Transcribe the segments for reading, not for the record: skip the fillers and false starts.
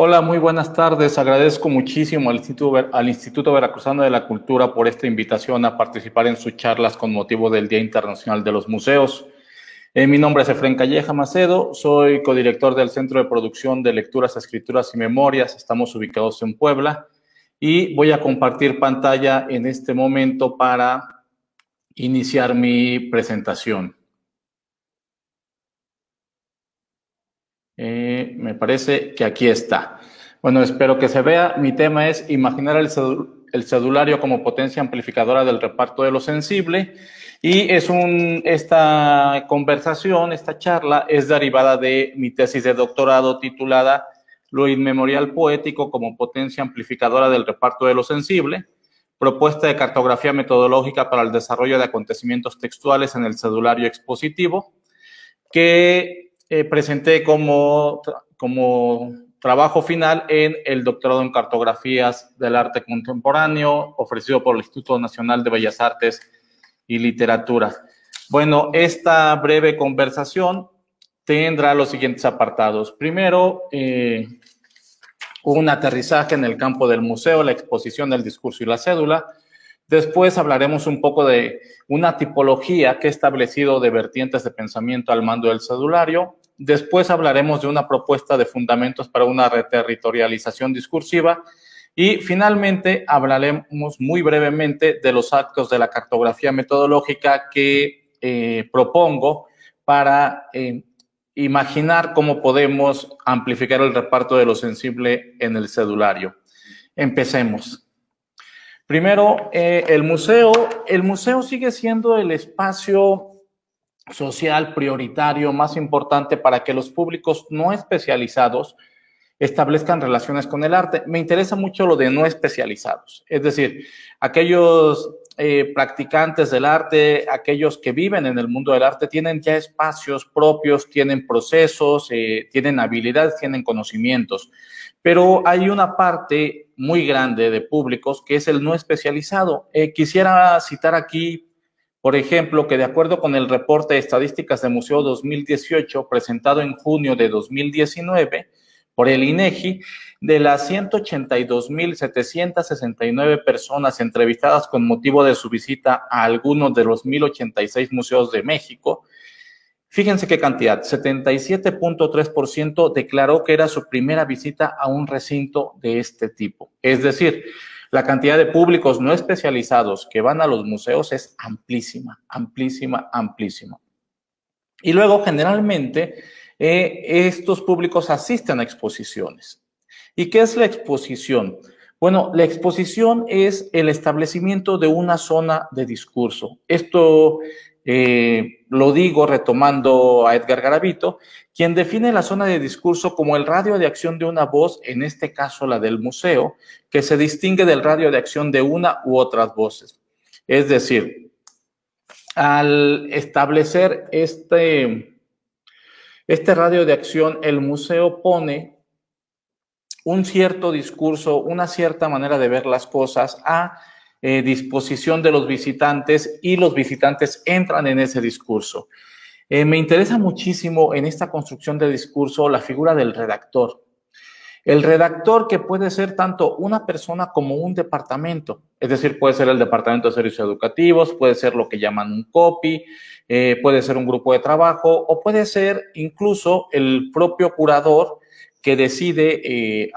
Hola, muy buenas tardes. Agradezco muchísimo al Instituto Veracruzano de la Cultura por esta invitación a participar en sus charlas con motivo del Día Internacional de los Museos. Mi nombre es Efrén Calleja Macedo, soy codirector del Centro de Producción de Lecturas, Escrituras y Memorias. Estamos ubicados en Puebla y voy a compartir pantalla en este momento para iniciar mi presentación. Me parece que aquí está. Bueno, espero que se vea. Mi tema es imaginar el cedulario como potencia amplificadora del reparto de lo sensible. Y esta conversación, esta charla, es derivada de mi tesis de doctorado titulada Lo inmemorial poético como potencia amplificadora del reparto de lo sensible, propuesta de cartografía metodológica para el desarrollo de acontecimientos textuales en el cedulario expositivo, que presenté como trabajo final en el doctorado en cartografías del arte contemporáneo ofrecido por el Instituto Nacional de Bellas Artes y Literatura. Bueno, esta breve conversación tendrá los siguientes apartados. Primero, un aterrizaje en el campo del museo, la exposición del discurso y la cédula. Después hablaremos un poco de una tipología que he establecido de vertientes de pensamiento al mando del cedulario. Después hablaremos de una propuesta de fundamentos para una reterritorialización discursiva. Y finalmente hablaremos muy brevemente de los actos de la cartografía metodológica que propongo para imaginar cómo podemos amplificar el reparto de lo sensible en el cedulario. Empecemos. Primero, el museo sigue siendo el espacio social prioritario más importante para que los públicos no especializados establezcan relaciones con el arte. Me interesa mucho lo de no especializados, es decir, aquellos practicantes del arte, aquellos que viven en el mundo del arte, tienen ya espacios propios, tienen procesos, tienen habilidades, tienen conocimientos. Pero hay una parte muy grande de públicos que es el no especializado. Quisiera citar aquí, por ejemplo, que de acuerdo con el reporte de estadísticas de Museo 2018 presentado en junio de 2019 por el INEGI, de las 182,769 personas entrevistadas con motivo de su visita a algunos de los 1,086 museos de México, fíjense qué cantidad, 77.3% declaró que era su primera visita a un recinto de este tipo. Es decir, la cantidad de públicos no especializados que van a los museos es amplísima, amplísima, amplísima. Y luego, generalmente, estos públicos asisten a exposiciones. ¿Y qué es la exposición? Bueno, la exposición es el establecimiento de una zona de discurso. Esto lo digo retomando a Edgar Garavito, quien define la zona de discurso como el radio de acción de una voz, en este caso la del museo, que se distingue del radio de acción de una u otras voces. Es decir, al establecer este radio de acción, el museo pone un cierto discurso, una cierta manera de ver las cosas a disposición de los visitantes y los visitantes entran en ese discurso. Me interesa muchísimo en esta construcción de discurso la figura del redactor. El redactor, que puede ser tanto una persona como un departamento, es decir, puede ser el departamento de servicios educativos, puede ser lo que llaman un copy, puede ser un grupo de trabajo o puede ser incluso el propio curador que decide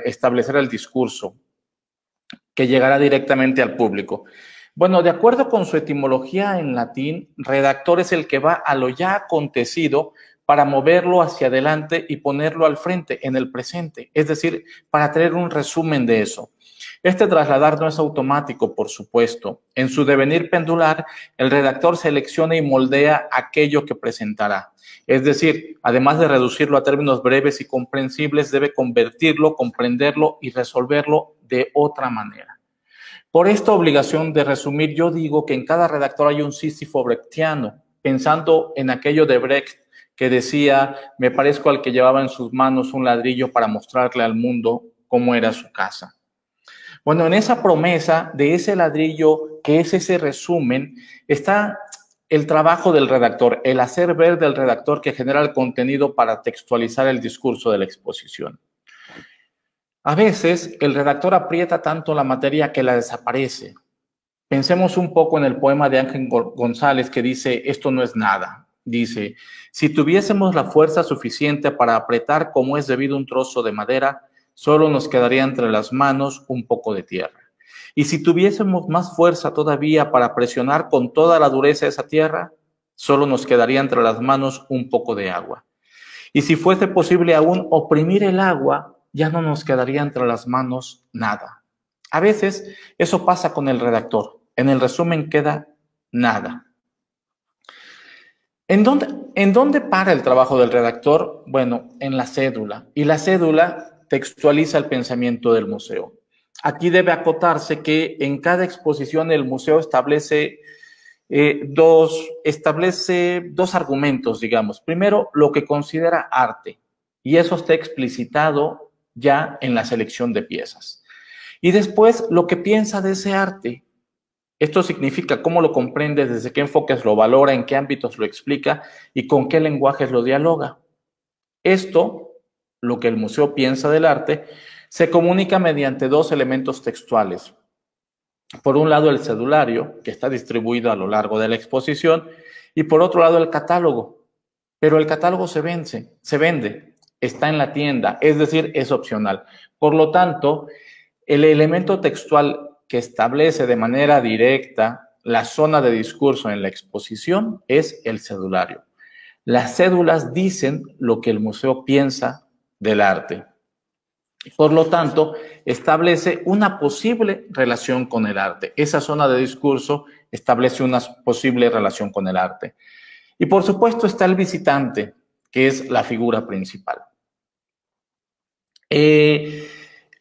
establecer el discurso que llegará directamente al público. Bueno, de acuerdo con su etimología en latín, redactor es el que va a lo ya acontecido para moverlo hacia adelante y ponerlo al frente, en el presente, es decir, para traer un resumen de eso. Este trasladar no es automático, por supuesto. En su devenir pendular, el redactor selecciona y moldea aquello que presentará. Es decir, además de reducirlo a términos breves y comprensibles, debe convertirlo, comprenderlo y resolverlo de otra manera. Por esta obligación de resumir, yo digo que en cada redactor hay un Sísifo brechtiano, pensando en aquello de Brecht que decía, me parezco al que llevaba en sus manos un ladrillo para mostrarle al mundo cómo era su casa. Bueno, en esa promesa de ese ladrillo, que es ese resumen, está el trabajo del redactor, el hacer ver del redactor que genera el contenido para textualizar el discurso de la exposición. A veces el redactor aprieta tanto la materia que la desaparece. Pensemos un poco en el poema de Ángel González que dice, esto no es nada. Dice, si tuviésemos la fuerza suficiente para apretar como es debido un trozo de madera, solo nos quedaría entre las manos un poco de tierra. Y si tuviésemos más fuerza todavía para presionar con toda la dureza esa tierra, solo nos quedaría entre las manos un poco de agua. Y si fuese posible aún oprimir el agua, ya no nos quedaría entre las manos nada. A veces eso pasa con el redactor. En el resumen queda nada. ¿En dónde para el trabajo del redactor? Bueno, en la cédula. Y la cédula textualiza el pensamiento del museo. Aquí debe acotarse que en cada exposición el museo establece dos argumentos, digamos. Primero, lo que considera arte. Y eso está explicitado ya en la selección de piezas. Y después, lo que piensa de ese arte. Esto significa cómo lo comprende, desde qué enfoques lo valora, en qué ámbitos lo explica y con qué lenguajes lo dialoga. Esto, lo que el museo piensa del arte, se comunica mediante dos elementos textuales. Por un lado, el cedulario, que está distribuido a lo largo de la exposición, y por otro lado, el catálogo. Pero el catálogo se vende, está en la tienda, es decir, es opcional. Por lo tanto, el elemento textual que establece de manera directa la zona de discurso en la exposición es el cedulario. Las cédulas dicen lo que el museo piensa del arte. Por lo tanto, establece una posible relación con el arte. Esa zona de discurso establece una posible relación con el arte. Y por supuesto está el visitante, que es la figura principal.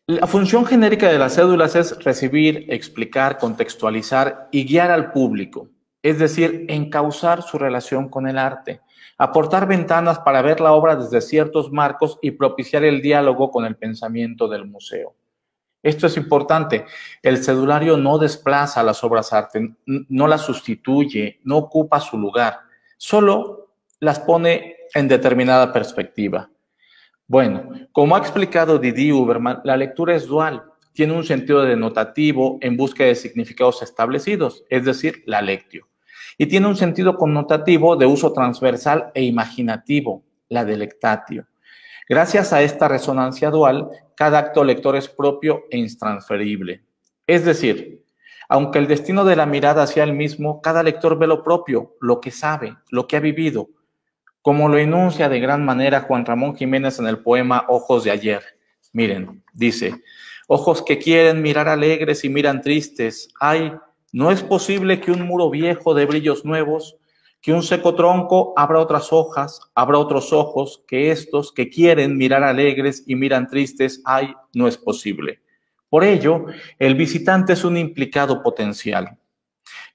La función genérica de las cédulas es recibir, explicar, contextualizar y guiar al público, es decir, encauzar su relación con el arte, aportar ventanas para ver la obra desde ciertos marcos y propiciar el diálogo con el pensamiento del museo. Esto es importante. El cedulario no desplaza las obras arte, no las sustituye, no ocupa su lugar, solo las pone en determinada perspectiva. Bueno, como ha explicado Didier Huberman, la lectura es dual, tiene un sentido denotativo en busca de significados establecidos, es decir, la lectio, y tiene un sentido connotativo de uso transversal e imaginativo, la delectatio. Gracias a esta resonancia dual, cada acto lector es propio e intransferible. Es decir, aunque el destino de la mirada sea el mismo, cada lector ve lo propio, lo que sabe, lo que ha vivido, como lo enuncia de gran manera Juan Ramón Jiménez en el poema Ojos de ayer. Miren, dice, ojos que quieren mirar alegres y miran tristes. Ay, no es posible que un muro viejo de brillos nuevos, que un seco tronco abra otras hojas, abra otros ojos, que estos que quieren mirar alegres y miran tristes. Ay, no es posible. Por ello, el visitante es un implicado potencial.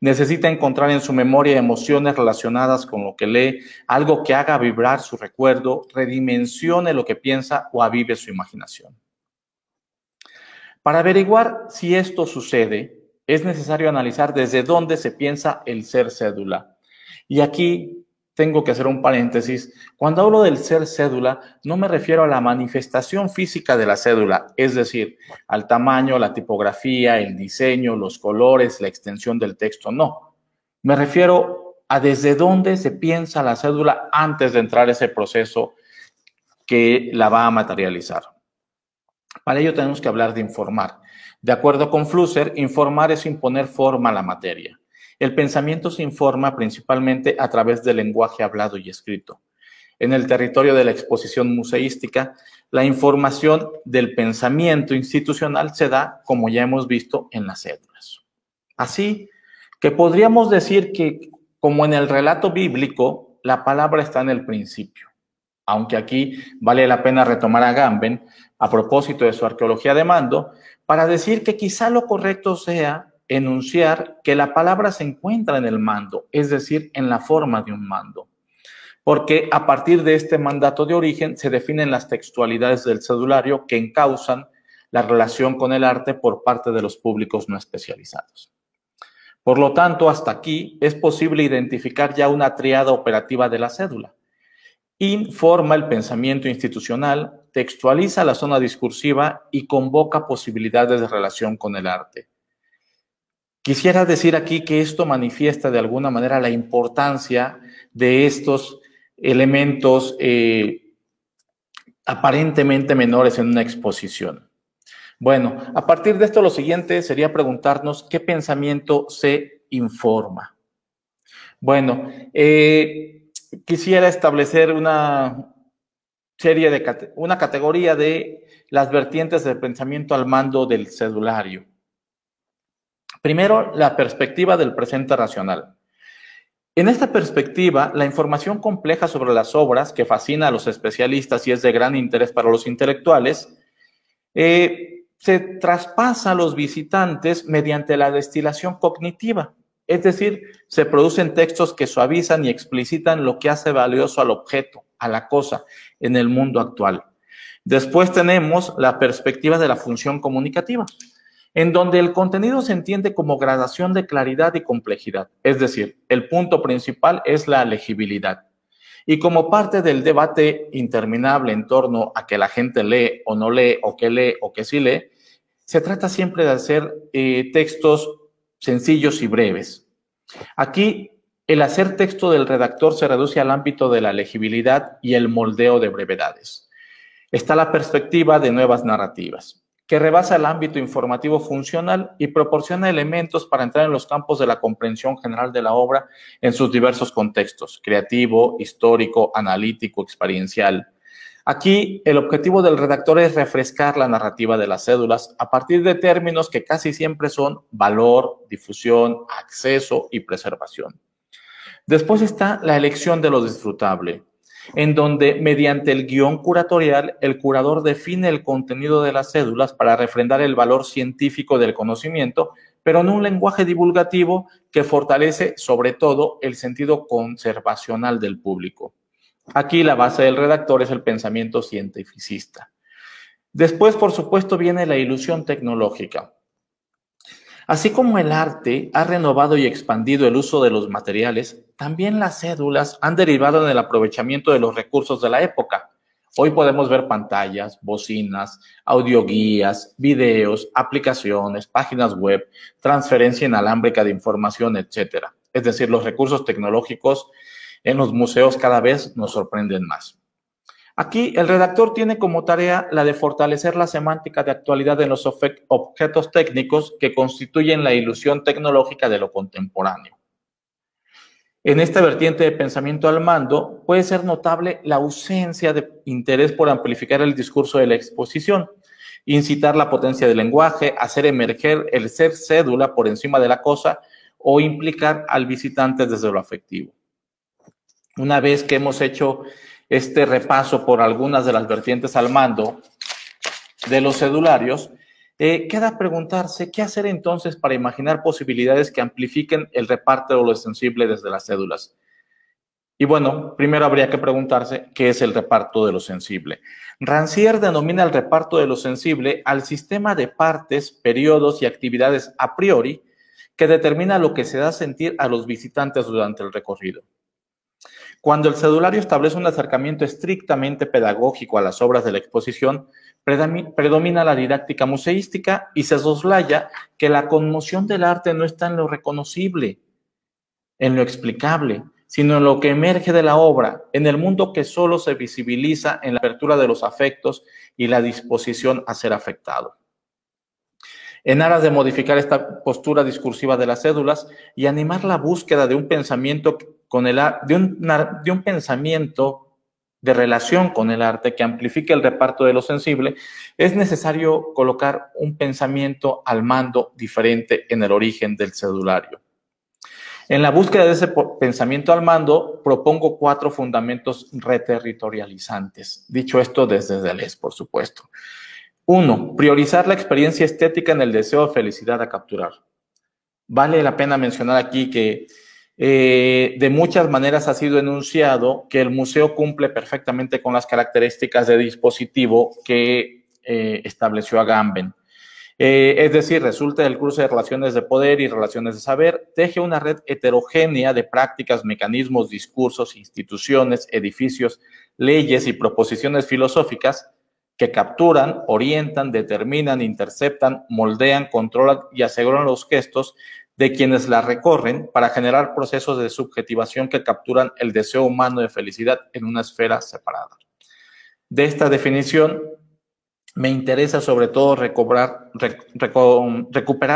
Necesita encontrar en su memoria emociones relacionadas con lo que lee, algo que haga vibrar su recuerdo, redimensione lo que piensa o avive su imaginación. Para averiguar si esto sucede, es necesario analizar desde dónde se piensa el ser cédula. Y aquí tengo que hacer un paréntesis. Cuando hablo del ser cédula, no me refiero a la manifestación física de la cédula, es decir, al tamaño, la tipografía, el diseño, los colores, la extensión del texto, no. Me refiero a desde dónde se piensa la cédula antes de entrar a ese proceso que la va a materializar. Para ello tenemos que hablar de informar. De acuerdo con Flusser, informar es imponer forma a la materia. El pensamiento se informa principalmente a través del lenguaje hablado y escrito. En el territorio de la exposición museística, la información del pensamiento institucional se da, como ya hemos visto, en las cédulas. Así que podríamos decir que, como en el relato bíblico, la palabra está en el principio. Aunque aquí vale la pena retomar a Gamben, a propósito de su arqueología de mando, para decir que quizá lo correcto sea enunciar que la palabra se encuentra en el mando, es decir, en la forma de un mando. Porque a partir de este mandato de origen se definen las textualidades del cedulario que encausan la relación con el arte por parte de los públicos no especializados. Por lo tanto, hasta aquí es posible identificar ya una triada operativa de la cédula. Informa el pensamiento institucional, textualiza la zona discursiva y convoca posibilidades de relación con el arte. Quisiera decir aquí que esto manifiesta de alguna manera la importancia de estos elementos aparentemente menores en una exposición. Bueno, a partir de esto lo siguiente sería preguntarnos qué pensamiento se informa. Bueno, quisiera establecer una categoría de las vertientes del pensamiento al mando del cedulario. Primero, la perspectiva del presente racional. En esta perspectiva, la información compleja sobre las obras, que fascina a los especialistas y es de gran interés para los intelectuales, se traspasa a los visitantes mediante la destilación cognitiva. Es decir, se producen textos que suavizan y explicitan lo que hace valioso al objeto, a la cosa, en el mundo actual. Después tenemos la perspectiva de la función comunicativa, en donde el contenido se entiende como gradación de claridad y complejidad. Es decir, el punto principal es la legibilidad. Y como parte del debate interminable en torno a que la gente lee o no lee, o que sí lee, se trata siempre de hacer textos sencillos y breves. Aquí, el hacer texto del redactor se reduce al ámbito de la legibilidad y el moldeo de brevedades. Está la perspectiva de nuevas narrativas, que rebasa el ámbito informativo funcional y proporciona elementos para entrar en los campos de la comprensión general de la obra en sus diversos contextos, creativo, histórico, analítico, experiencial. Aquí, el objetivo del redactor es refrescar la narrativa de las cédulas a partir de términos que casi siempre son valor, difusión, acceso y preservación. Después está la elección de lo disfrutable, en donde, mediante el guión curatorial, el curador define el contenido de las cédulas para refrendar el valor científico del conocimiento, pero en un lenguaje divulgativo que fortalece, sobre todo, el sentido conservacional del público. Aquí la base del redactor es el pensamiento cientificista. Después, por supuesto, viene la ilusión tecnológica. Así como el arte ha renovado y expandido el uso de los materiales, también las cédulas han derivado en el aprovechamiento de los recursos de la época. Hoy podemos ver pantallas, bocinas, audioguías, videos, aplicaciones, páginas web, transferencia inalámbrica de información, etc. Es decir, los recursos tecnológicos en los museos cada vez nos sorprenden más. Aquí el redactor tiene como tarea la de fortalecer la semántica de actualidad en los objetos técnicos que constituyen la ilusión tecnológica de lo contemporáneo. En esta vertiente de pensamiento al mando puede ser notable la ausencia de interés por amplificar el discurso de la exposición, incitar la potencia del lenguaje, hacer emerger el ser cédula por encima de la cosa o implicar al visitante desde lo afectivo. Una vez que hemos hecho este repaso por algunas de las vertientes al mando de los cedularios, queda preguntarse qué hacer entonces para imaginar posibilidades que amplifiquen el reparto de lo sensible desde las cédulas. Y bueno, primero habría que preguntarse qué es el reparto de lo sensible. Rancière denomina el reparto de lo sensible al sistema de partes, periodos y actividades a priori que determina lo que se da a sentir a los visitantes durante el recorrido. Cuando el cedulario establece un acercamiento estrictamente pedagógico a las obras de la exposición, predomina la didáctica museística y se soslaya que la conmoción del arte no está en lo reconocible, en lo explicable, sino en lo que emerge de la obra, en el mundo que solo se visibiliza en la apertura de los afectos y la disposición a ser afectado. En aras de modificar esta postura discursiva de las cédulas y animar la búsqueda de un pensamiento de un pensamiento de relación con el arte que amplifique el reparto de lo sensible, es necesario colocar un pensamiento al mando diferente en el origen del cedulario. En la búsqueda de ese pensamiento al mando, propongo 4 fundamentos reterritorializantes. Dicho esto desde Deleuze, por supuesto. 1. Priorizar la experiencia estética en el deseo de felicidad a capturar. Vale la pena mencionar aquí que de muchas maneras ha sido enunciado que el museo cumple perfectamente con las características de dispositivo que estableció Agamben. Es decir, resulta del cruce de relaciones de poder y relaciones de saber, teje una red heterogénea de prácticas, mecanismos, discursos, instituciones, edificios, leyes y proposiciones filosóficas que capturan, orientan, determinan, interceptan, moldean, controlan y aseguran los gestos de quienes la recorren para generar procesos de subjetivación que capturan el deseo humano de felicidad en una esfera separada. De esta definición, me interesa sobre todo recuperar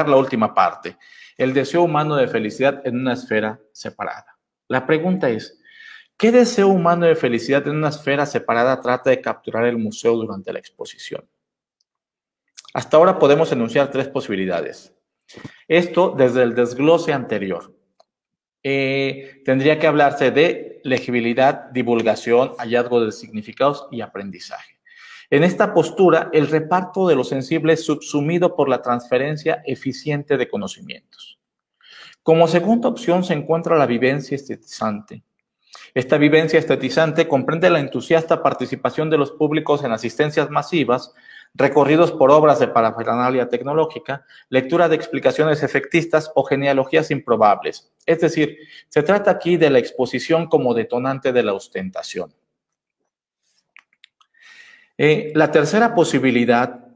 la última parte, el deseo humano de felicidad en una esfera separada. La pregunta es, ¿qué deseo humano de felicidad en una esfera separada trata de capturar el museo durante la exposición? Hasta ahora podemos enunciar tres posibilidades. Esto desde el desglose anterior. Tendría que hablarse de legibilidad, divulgación, hallazgo de significados y aprendizaje. En esta postura, el reparto de lo sensible es subsumido por la transferencia eficiente de conocimientos. Como segunda opción se encuentra la vivencia estetizante. Esta vivencia estetizante comprende la entusiasta participación de los públicos en asistencias masivas, recorridos por obras de parafernalia tecnológica, lectura de explicaciones efectistas o genealogías improbables. Es decir, se trata aquí de la exposición como detonante de la ostentación. La tercera posibilidad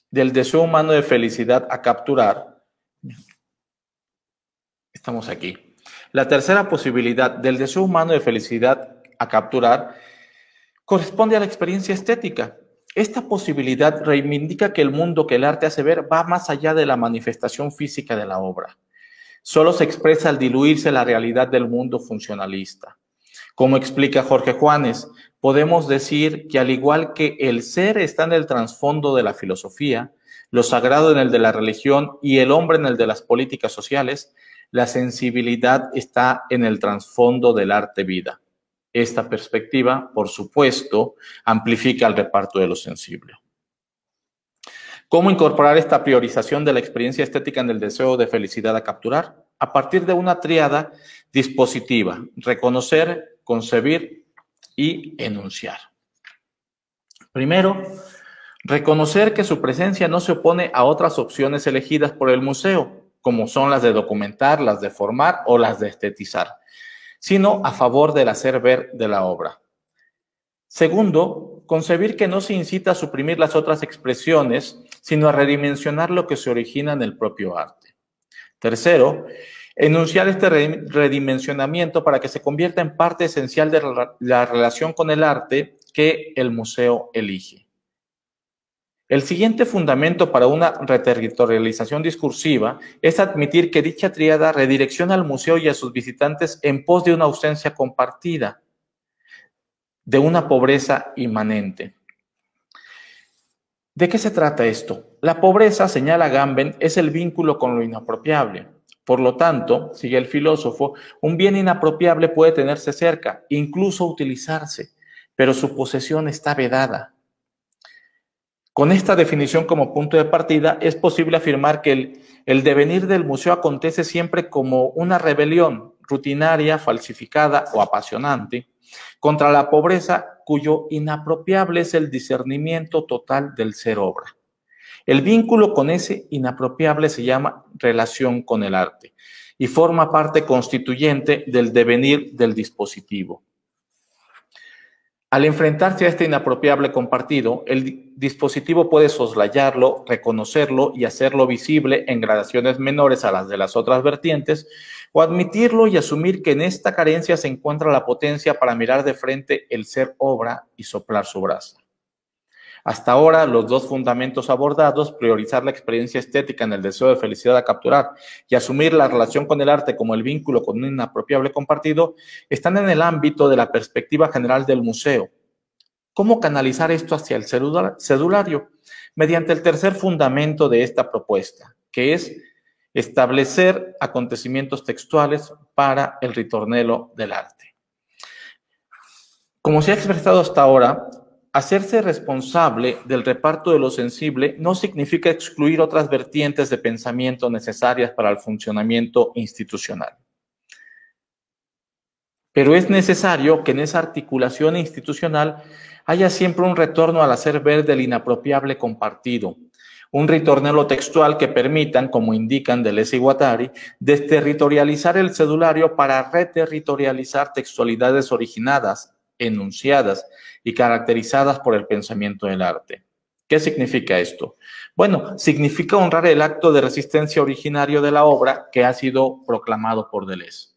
del deseo humano de felicidad a capturar, estamos aquí. La tercera posibilidad del deseo humano de felicidad a capturar corresponde a la experiencia estética. Esta posibilidad reivindica que el mundo que el arte hace ver va más allá de la manifestación física de la obra. Solo se expresa al diluirse la realidad del mundo funcionalista. Como explica Jorge Juanes, podemos decir que al igual que el ser está en el trasfondo de la filosofía, lo sagrado en el de la religión y el hombre en el de las políticas sociales, la sensibilidad está en el trasfondo del arte-vida. Esta perspectiva, por supuesto, amplifica el reparto de lo sensible. ¿Cómo incorporar esta priorización de la experiencia estética en el deseo de felicidad a capturar? A partir de una tríada dispositiva: reconocer, concebir y enunciar. Primero, reconocer que su presencia no se opone a otras opciones elegidas por el museo, como son las de documentar, las de formar o las de estetizar, sino a favor del hacer ver de la obra. Segundo, concebir que no se incita a suprimir las otras expresiones, sino a redimensionar lo que se origina en el propio arte. Tercero, enunciar este redimensionamiento para que se convierta en parte esencial de la relación con el arte que el museo elige. El siguiente fundamento para una reterritorialización discursiva es admitir que dicha tríada redirecciona al museo y a sus visitantes en pos de una ausencia compartida, de una pobreza inmanente. ¿De qué se trata esto? La pobreza, señala Gamben, es el vínculo con lo inapropiable. Por lo tanto, sigue el filósofo, un bien inapropiable puede tenerse cerca, incluso utilizarse, pero su posesión está vedada. Con esta definición como punto de partida, es posible afirmar que el devenir del museo acontece siempre como una rebelión rutinaria, falsificada o apasionante contra la pobreza, cuyo inapropiable es el discernimiento total del ser obra. El vínculo con ese inapropiable se llama relación con el arte y forma parte constituyente del devenir del dispositivo. Al enfrentarse a este inapropiable compartido, el dispositivo puede soslayarlo, reconocerlo y hacerlo visible en gradaciones menores a las de las otras vertientes, o admitirlo y asumir que en esta carencia se encuentra la potencia para mirar de frente el ser obra y soplar su brasa. Hasta ahora, los dos fundamentos abordados, priorizar la experiencia estética en el deseo de felicidad a capturar y asumir la relación con el arte como el vínculo con un inapropiable compartido, están en el ámbito de la perspectiva general del museo. ¿Cómo canalizar esto hacia el cedulario? Mediante el tercer fundamento de esta propuesta, que es establecer acontecimientos textuales para el ritornello del arte. Como se ha expresado hasta ahora, hacerse responsable del reparto de lo sensible no significa excluir otras vertientes de pensamiento necesarias para el funcionamiento institucional. Pero es necesario que en esa articulación institucional haya siempre un retorno al hacer ver del inapropiable compartido, un ritornello textual que permitan, como indican Deleuze y Guattari, desterritorializar el cedulario para reterritorializar textualidades originadas, enunciadas y caracterizadas por el pensamiento del arte. ¿Qué significa esto? Bueno, significa honrar el acto de resistencia originario de la obra que ha sido proclamado por Deleuze.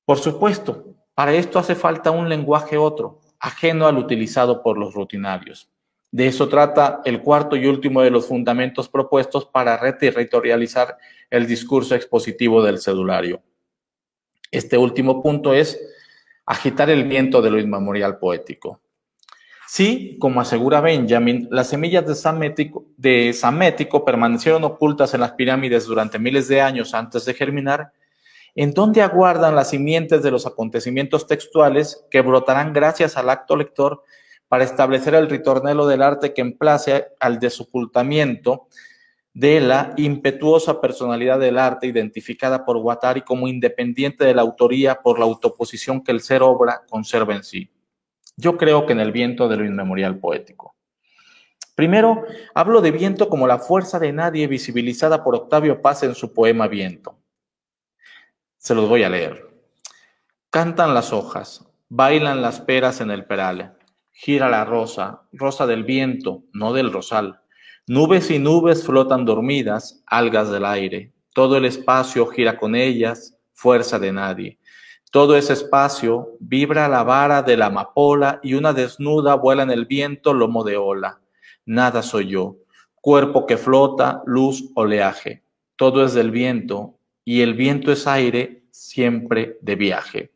Por supuesto, para esto hace falta un lenguaje otro, ajeno al utilizado por los rutinarios. De eso trata el cuarto y último de los fundamentos propuestos para reterritorializar el discurso expositivo del cedulario. Este último punto es agitar el viento de lo inmemorial poético. Sí, como asegura Benjamin, las semillas de Samético permanecieron ocultas en las pirámides durante miles de años antes de germinar, en donde aguardan las simientes de los acontecimientos textuales que brotarán gracias al acto lector para establecer el ritornelo del arte que emplace al desocultamiento de la impetuosa personalidad del arte identificada por Guattari como independiente de la autoría por la autoposición que el ser obra conserva en sí. Yo creo que en el viento de lo inmemorial poético. Primero, hablo de viento como la fuerza de nadie visibilizada por Octavio Paz en su poema Viento. Se los voy a leer. Cantan las hojas, bailan las peras en el peral, gira la rosa, rosa del viento, no del rosal. Nubes y nubes flotan dormidas, algas del aire. Todo el espacio gira con ellas, fuerza de nadie. Todo ese espacio vibra la vara de la amapola y una desnuda vuela en el viento lomo de ola. Nada soy yo, cuerpo que flota, luz, oleaje. Todo es del viento y el viento es aire siempre de viaje.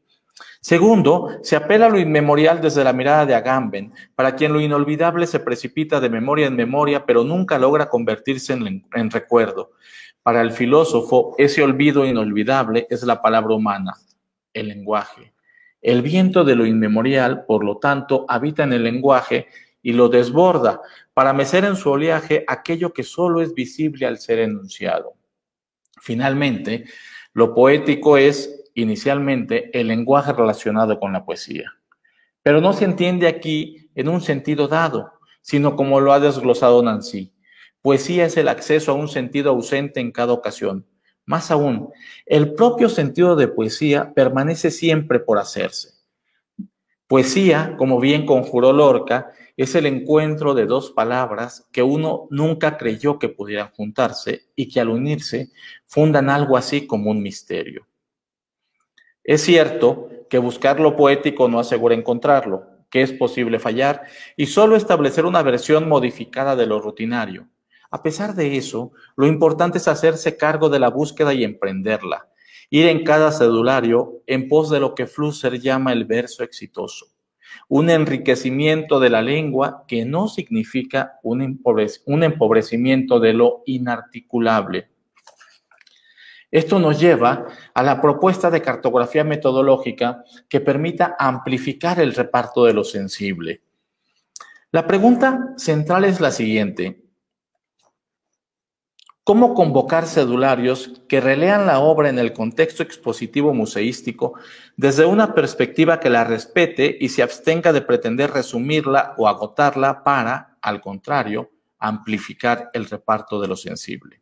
Segundo, se apela a lo inmemorial desde la mirada de Agamben, para quien lo inolvidable se precipita de memoria en memoria, pero nunca logra convertirse en recuerdo. Para el filósofo, ese olvido inolvidable es la palabra humana, el lenguaje. El viento de lo inmemorial, por lo tanto, habita en el lenguaje y lo desborda para mecer en su oleaje aquello que solo es visible al ser enunciado. Finalmente, lo poético es, inicialmente, el lenguaje relacionado con la poesía. Pero no se entiende aquí en un sentido dado, sino como lo ha desglosado Nancy. Poesía es el acceso a un sentido ausente en cada ocasión. Más aún, el propio sentido de poesía permanece siempre por hacerse. Poesía, como bien conjuró Lorca, es el encuentro de dos palabras que uno nunca creyó que pudieran juntarse y que al unirse fundan algo así como un misterio. Es cierto que buscar lo poético no asegura encontrarlo, que es posible fallar y solo establecer una versión modificada de lo rutinario. A pesar de eso, lo importante es hacerse cargo de la búsqueda y emprenderla, ir en cada cedulario en pos de lo que Flusser llama el verso exitoso, un enriquecimiento de la lengua que no significa un empobrecimiento de lo inarticulable. Esto nos lleva a la propuesta de cartografía metodológica que permita amplificar el reparto de lo sensible. La pregunta central es la siguiente: ¿cómo convocar cedularios que relean la obra en el contexto expositivo museístico desde una perspectiva que la respete y se abstenga de pretender resumirla o agotarla para, al contrario, amplificar el reparto de lo sensible?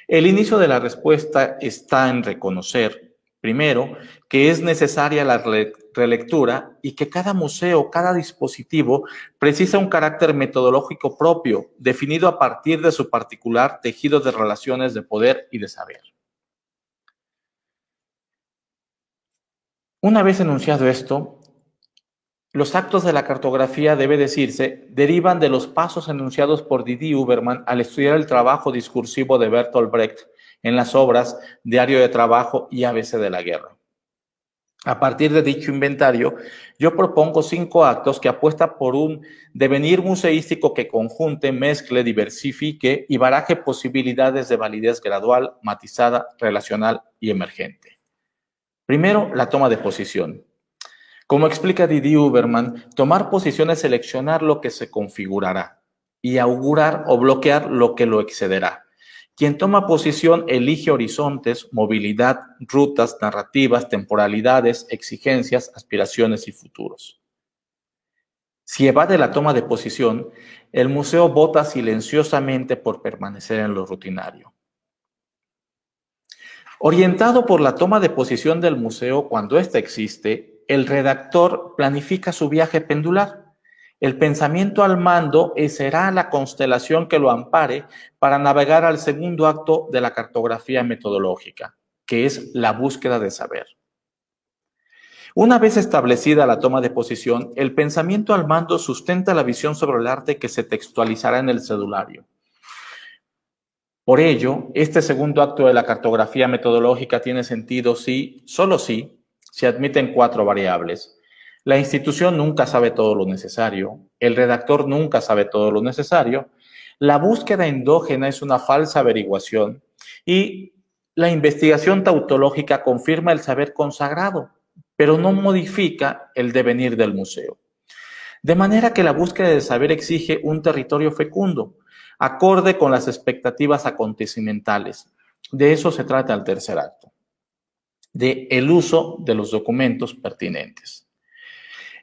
El inicio de la respuesta está en reconocer, primero, que es necesaria la relectura y que cada museo, cada dispositivo, precisa un carácter metodológico propio, definido a partir de su particular tejido de relaciones de poder y de saber. Una vez enunciado esto, los actos de la cartografía, debe decirse, derivan de los pasos enunciados por Didier Huberman al estudiar el trabajo discursivo de Bertolt Brecht en las obras Diario de Trabajo y ABC de la Guerra. A partir de dicho inventario, yo propongo 5 actos que apuestan por un devenir museístico que conjunte, mezcle, diversifique y baraje posibilidades de validez gradual, matizada, relacional y emergente. Primero, la toma de posición. Como explica Didier Huberman, tomar posición es seleccionar lo que se configurará y augurar o bloquear lo que lo excederá. Quien toma posición elige horizontes, movilidad, rutas, narrativas, temporalidades, exigencias, aspiraciones y futuros. Si evade la toma de posición, el museo vota silenciosamente por permanecer en lo rutinario. Orientado por la toma de posición del museo cuando ésta existe, el redactor planifica su viaje pendular. El pensamiento al mando será la constelación que lo ampare para navegar al segundo acto de la cartografía metodológica, que es la búsqueda de saber. Una vez establecida la toma de posición, el pensamiento al mando sustenta la visión sobre el arte que se textualizará en el cedulario. Por ello, este segundo acto de la cartografía metodológica tiene sentido si, solo si, se admiten 4 variables. La institución nunca sabe todo lo necesario, el redactor nunca sabe todo lo necesario, la búsqueda endógena es una falsa averiguación y la investigación tautológica confirma el saber consagrado, pero no modifica el devenir del museo. De manera que la búsqueda de saber exige un territorio fecundo, acorde con las expectativas acontecimentales. De eso se trata el tercer acto, de el uso de los documentos pertinentes.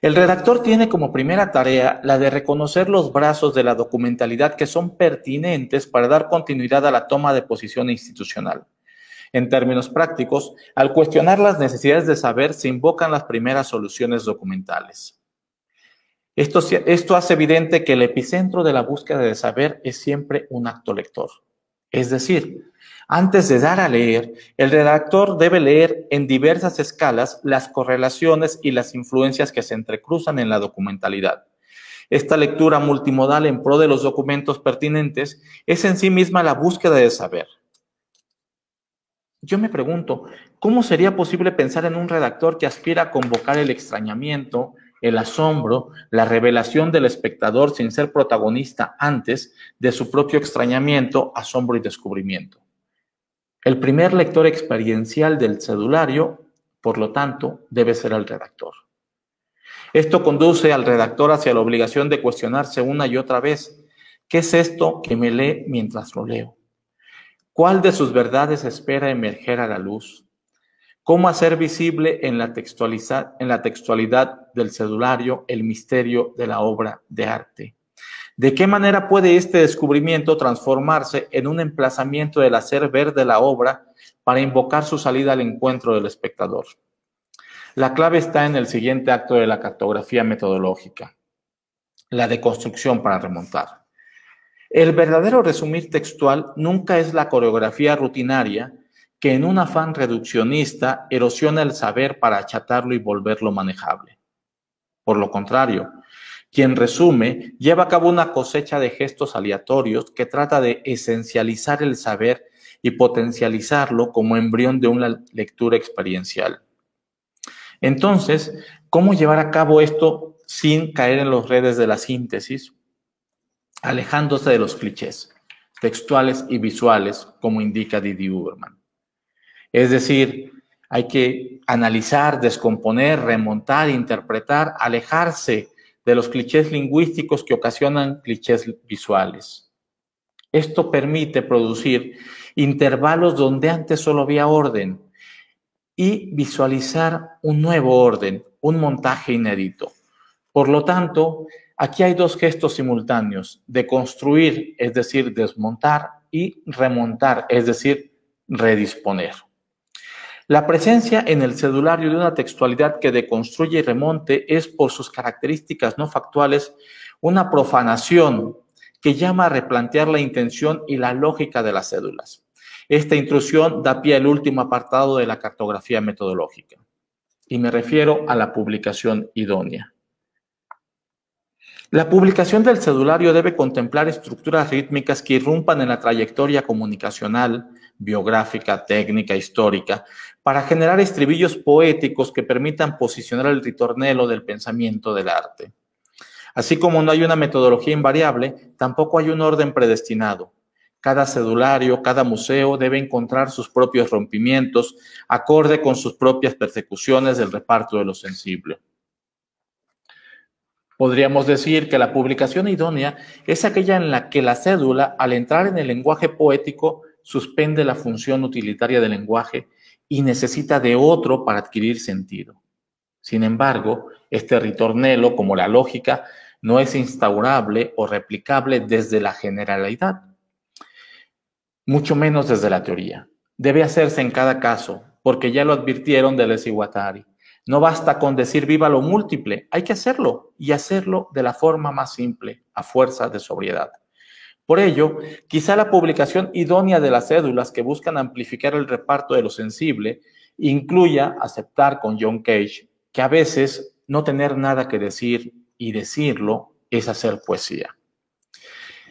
El redactor tiene como primera tarea la de reconocer los brazos de la documentalidad que son pertinentes para dar continuidad a la toma de posición institucional. En términos prácticos, al cuestionar las necesidades de saber, se invocan las primeras soluciones documentales. Esto hace evidente que el epicentro de la búsqueda de saber es siempre un acto lector. Es decir, antes de dar a leer, el redactor debe leer en diversas escalas las correlaciones y las influencias que se entrecruzan en la documentalidad. Esta lectura multimodal en pro de los documentos pertinentes es en sí misma la búsqueda de saber. Yo me pregunto, ¿cómo sería posible pensar en un redactor que aspira a convocar el extrañamiento, el asombro, la revelación del espectador sin ser protagonista antes de su propio extrañamiento, asombro y descubrimiento? El primer lector experiencial del cedulario, por lo tanto, debe ser el redactor. Esto conduce al redactor hacia la obligación de cuestionarse una y otra vez, ¿qué es esto que me lee mientras lo leo? ¿Cuál de sus verdades espera emerger a la luz? ¿Cómo hacer visible en la textualidad del cedulario el misterio de la obra de arte? ¿De qué manera puede este descubrimiento transformarse en un emplazamiento del hacer ver de la obra para invocar su salida al encuentro del espectador? La clave está en el siguiente acto de la cartografía metodológica, la deconstrucción para remontar. El verdadero resumir textual nunca es la coreografía rutinaria que en un afán reduccionista erosiona el saber para achatarlo y volverlo manejable. Por lo contrario, quien resume lleva a cabo una cosecha de gestos aleatorios que trata de esencializar el saber y potencializarlo como embrión de una lectura experiencial. Entonces, ¿cómo llevar a cabo esto sin caer en las redes de la síntesis, alejándose de los clichés textuales y visuales, como indica Didier Huberman? Es decir, hay que analizar, descomponer, remontar, interpretar, alejarse de los clichés lingüísticos que ocasionan clichés visuales. Esto permite producir intervalos donde antes solo había orden y visualizar un nuevo orden, un montaje inédito. Por lo tanto, aquí hay 2 gestos simultáneos: de construir, es decir, desmontar, y remontar, es decir, redisponer. La presencia en el cedulario de una textualidad que deconstruye y remonte es, por sus características no factuales, una profanación que llama a replantear la intención y la lógica de las cédulas. Esta intrusión da pie al último apartado de la cartografía metodológica, y me refiero a la publicación idónea. La publicación del cedulario debe contemplar estructuras rítmicas que irrumpan en la trayectoria comunicacional, biográfica, técnica, histórica, para generar estribillos poéticos que permitan posicionar el ritornelo del pensamiento del arte. Así como no hay una metodología invariable, tampoco hay un orden predestinado. Cada cedulario, cada museo debe encontrar sus propios rompimientos, acorde con sus propias persecuciones del reparto de lo sensible. Podríamos decir que la publicación idónea es aquella en la que la cédula, al entrar en el lenguaje poético, suspende la función utilitaria del lenguaje y necesita de otro para adquirir sentido. Sin embargo, este ritornelo, como la lógica, no es instaurable o replicable desde la generalidad, mucho menos desde la teoría. Debe hacerse en cada caso, porque ya lo advirtieron Deleuze y Guattari. No basta con decir viva lo múltiple, hay que hacerlo y hacerlo de la forma más simple, a fuerza de sobriedad. Por ello, quizá la publicación idónea de las cédulas que buscan amplificar el reparto de lo sensible incluya aceptar con John Cage que a veces no tener nada que decir y decirlo es hacer poesía.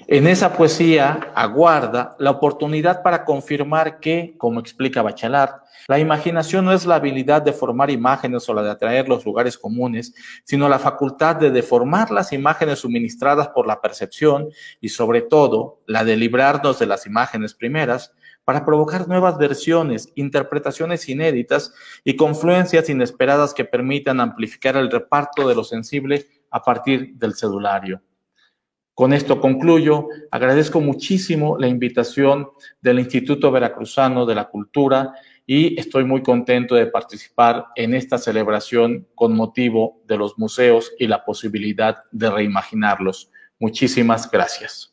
En esa poesía aguarda la oportunidad para confirmar que, como explica Bachelard, la imaginación no es la habilidad de formar imágenes o la de atraer los lugares comunes, sino la facultad de deformar las imágenes suministradas por la percepción y, sobre todo, la de librarnos de las imágenes primeras para provocar nuevas versiones, interpretaciones inéditas y confluencias inesperadas que permitan amplificar el reparto de lo sensible a partir del cedulario. Con esto concluyo. Agradezco muchísimo la invitación del Instituto Veracruzano de la Cultura y estoy muy contento de participar en esta celebración con motivo de los museos y la posibilidad de reimaginarlos. Muchísimas gracias.